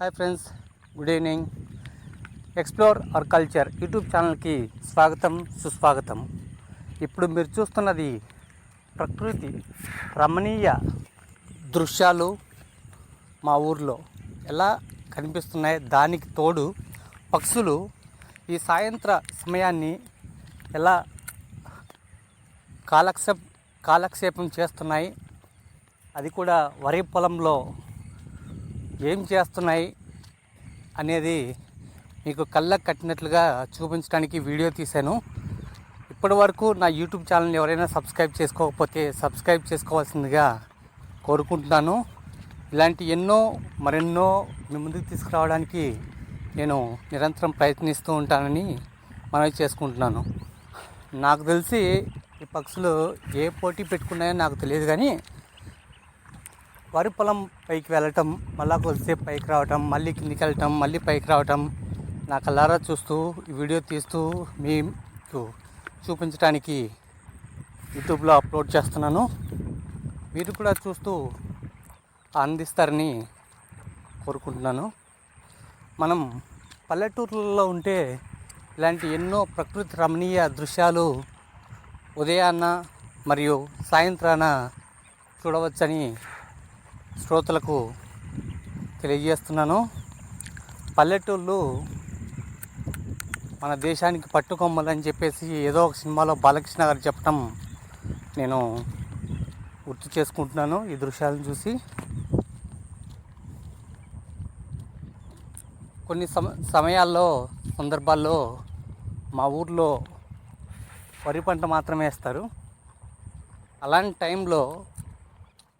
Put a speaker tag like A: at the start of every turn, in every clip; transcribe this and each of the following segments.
A: Hi friends, good evening. Explore our culture YouTube ఛానల్కి స్వాగతం, సుస్వాగతం. ఇప్పుడు మీరు చూస్తున్నది ప్రకృతి రమణీయ దృశ్యాలు మా ఊర్లో ఎలా కనిపిస్తున్నాయి. దానికి తోడు పక్షులు ఈ సాయంత్ర సమయాన్ని ఎలా కాలక్షేపం చేస్తున్నాయి, అది కూడా వరి పొలంలో ఏం చేస్తున్నాయి అనేది మీకు కళ్ళకు కట్టినట్లుగా చూపించడానికి వీడియో తీశాను. ఇప్పటి వరకు నా యూట్యూబ్ ఛానల్ని ఎవరైనా సబ్స్క్రైబ్ చేసుకోకపోతే సబ్స్క్రైబ్ చేసుకోవాల్సిందిగా కోరుకుంటున్నాను. ఇలాంటి మరెన్నో మీ ముందుకు తీసుకురావడానికి నేను నిరంతరం ప్రయత్నిస్తూ ఉంటానని మనవి చేసుకుంటున్నాను. నాకు తెలిసి ఈ పక్షులు ఏ పోటీ పెట్టుకున్నాయో నాకు తెలియదు, కానీ వరి పొలం పైకి వెళ్ళటం, మళ్ళా కొద్దిసేపు పైకి రావటం, మళ్ళీ కిందికి వెళ్ళటం, మళ్ళీ పైకి రావటం నా కళ్ళారా చూస్తూ ఈ వీడియో తీస్తూ మీకు చూపించడానికి యూట్యూబ్లో అప్లోడ్ చేస్తున్నాను. మీరు కూడా చూస్తూ ఆనందిస్తారని కోరుకుంటున్నాను. మనం పల్లెటూర్లలో ఉంటే ఇలాంటి ఎన్నో ప్రకృతి రమణీయ దృశ్యాలు ఉదయాన్న మరియు సాయంత్రాన చూడవచ్చని శ్రోతలకు తెలియజేస్తున్నాను. పల్లెటూళ్ళు మన దేశానికి పట్టుకొమ్మలని చెప్పేసి ఏదో ఒక సినిమాలో బాలకృష్ణ గారు చెప్పడం నేను గుర్తు చేసుకుంటున్నాను ఈ దృశ్యాలను చూసి. కొన్ని సందర్భాల్లో మా ఊర్లో వరి పంట మాత్రమే వేస్తారు. అలాంటి టైంలో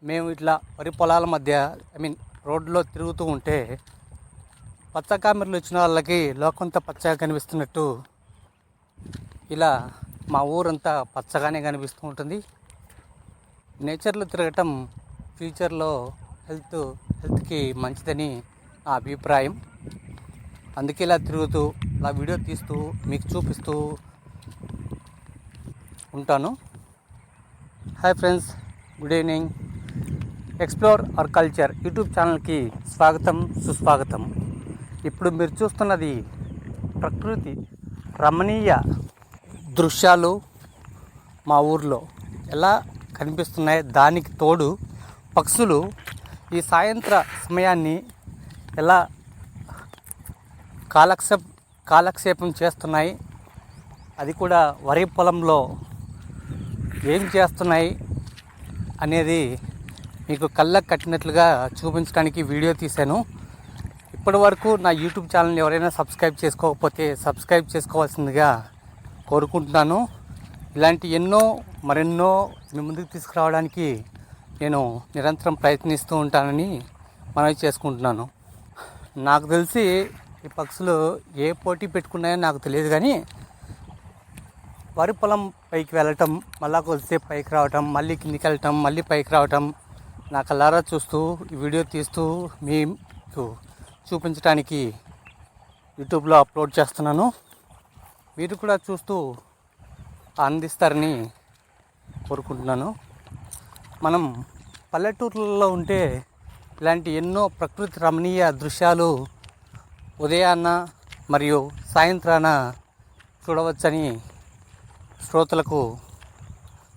A: మేము ఇట్లా వరి పొలాల మధ్య రోడ్లో తిరుగుతూ ఉంటే పచ్చ కామెరలు వచ్చిన వాళ్ళకి లోకంతా పచ్చగా కనిపిస్తున్నట్టు ఇలా మా ఊరంతా పచ్చగానే కనిపిస్తూ ఉంటుంది. నేచర్లో తిరగటం ఫ్యూచర్లో హెల్త్కి మంచిదని నా అభిప్రాయం. అందుకే ఇలా తిరుగుతూ ఇలా వీడియో తీస్తూ మీకు చూపిస్తూ ఉంటాను. Hi friends, good evening. Explore our culture YouTube ఛానల్కి స్వాగతం, సుస్వాగతం. ఇప్పుడు మీరు చూస్తున్నది ప్రకృతి రమణీయ దృశ్యాలు మా ఊర్లో ఎలా కనిపిస్తున్నాయి. దానికి తోడు పక్షులు ఈ సాయంత్ర సమయాన్ని ఎలా కాలక్షేపం చేస్తున్నాయి, అది కూడా వరి పొలంలో ఏం చేస్తున్నాయి అనేది మీకు కళ్ళకు కట్టినట్లుగా చూపించడానికి వీడియో తీశాను. ఇప్పటి వరకు నా యూట్యూబ్ ఛానల్ని ఎవరైనా సబ్స్క్రైబ్ చేసుకోకపోతే సబ్స్క్రైబ్ చేసుకోవాల్సిందిగా కోరుకుంటున్నాను. ఇలాంటి మరెన్నో మీ ముందుకు తీసుకురావడానికి నేను నిరంతరం ప్రయత్నిస్తూ ఉంటానని మనవి చేసుకుంటున్నాను. నాకు తెలిసి ఈ పక్షులు ఏ పోటీ పెట్టుకున్నాయో నాకు తెలియదు, కానీ వరి పొలం పైకి వెళ్ళటం, మళ్ళా కొద్దిసేపు పైకి రావటం, మళ్ళీ కిందికి వెళ్ళటం, మళ్ళీ పైకి రావటం నా కళ్ళారా చూస్తూ ఈ వీడియో తీస్తూ మీకు చూపించడానికి యూట్యూబ్లో అప్లోడ్ చేస్తున్నాను. మీరు కూడా చూస్తూ ఆనందిస్తారని కోరుకుంటున్నాను. మనం పల్లెటూర్లలో ఉంటే ఇలాంటి ఎన్నో ప్రకృతి రమణీయ దృశ్యాలు ఉదయాన్న మరియు సాయంత్రాన చూడవచ్చని శ్రోతలకు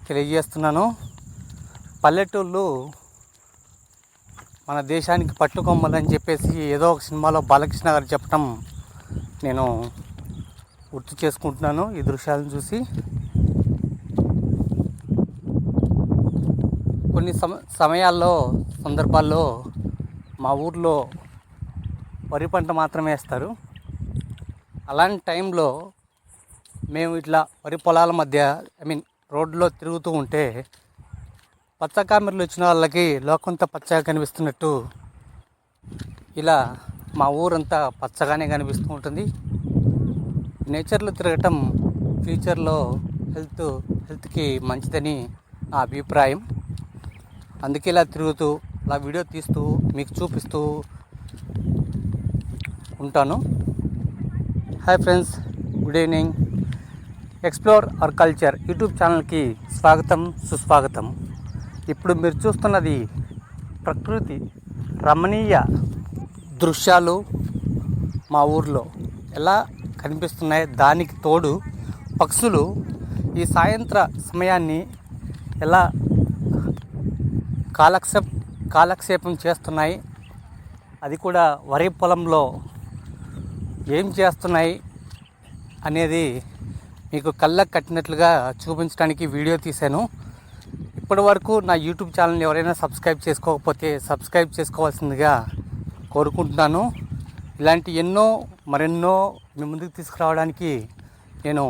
A: తెలియజేస్తున్నాను. పల్లెటూళ్ళు మన దేశానికి పట్టుకొమ్మలని చెప్పేసి ఏదో ఒక సినిమాలో బాలకృష్ణ గారు చెప్పడం నేను గుర్తు చేసుకుంటున్నాను ఈ దృశ్యాలను చూసి. కొన్ని సందర్భాల్లో మా ఊర్లో వరి పంట మాత్రమే వేస్తారు. అలాంటి టైంలో మేము ఇట్లా వరి పొలాల మధ్య రోడ్లో తిరుగుతూ ఉంటే పచ్చ కామెరలు వచ్చిన వాళ్ళకి లోకంతా పచ్చగా కనిపిస్తున్నట్టు ఇలా మా ఊరంతా పచ్చగానే కనిపిస్తూ ఉంటుంది. నేచర్లో తిరగటం ఫ్యూచర్లో హెల్త్కి మంచిదని నా అభిప్రాయం. అందుకే ఇలా తిరుగుతూ ఇలా వీడియో తీస్తూ మీకు చూపిస్తూ ఉంటాను. Hi friends, good evening. Explore our culture YouTube ఛానల్కి స్వాగతం, సుస్వాగతం. ఇప్పుడు మీరు చూస్తున్నది ప్రకృతి రమణీయ దృశ్యాలు మా ఊర్లో ఎలా కనిపిస్తున్నాయి, దానికి తోడు పక్షులు ఈ సాయంత్ర సమయాన్ని ఎలా కాలక్షేపం చేస్తున్నాయి, అది కూడా వరి పొలంలో ఏం చేస్తున్నాయి అనేది మీకు కళ్ళకు కట్టినట్లుగా చూపించడానికి వీడియో తీశాను. ఇప్పటి వరకు నా యూట్యూబ్ ఛానల్ ఎవరైనా సబ్స్క్రైబ్ చేసుకోకపోతే సబ్స్క్రైబ్ చేసుకోవాల్సిందిగా కోరుకుంటున్నాను. ఇలాంటి మరెన్నో మీ ముందుకు తీసుకురావడానికి నేను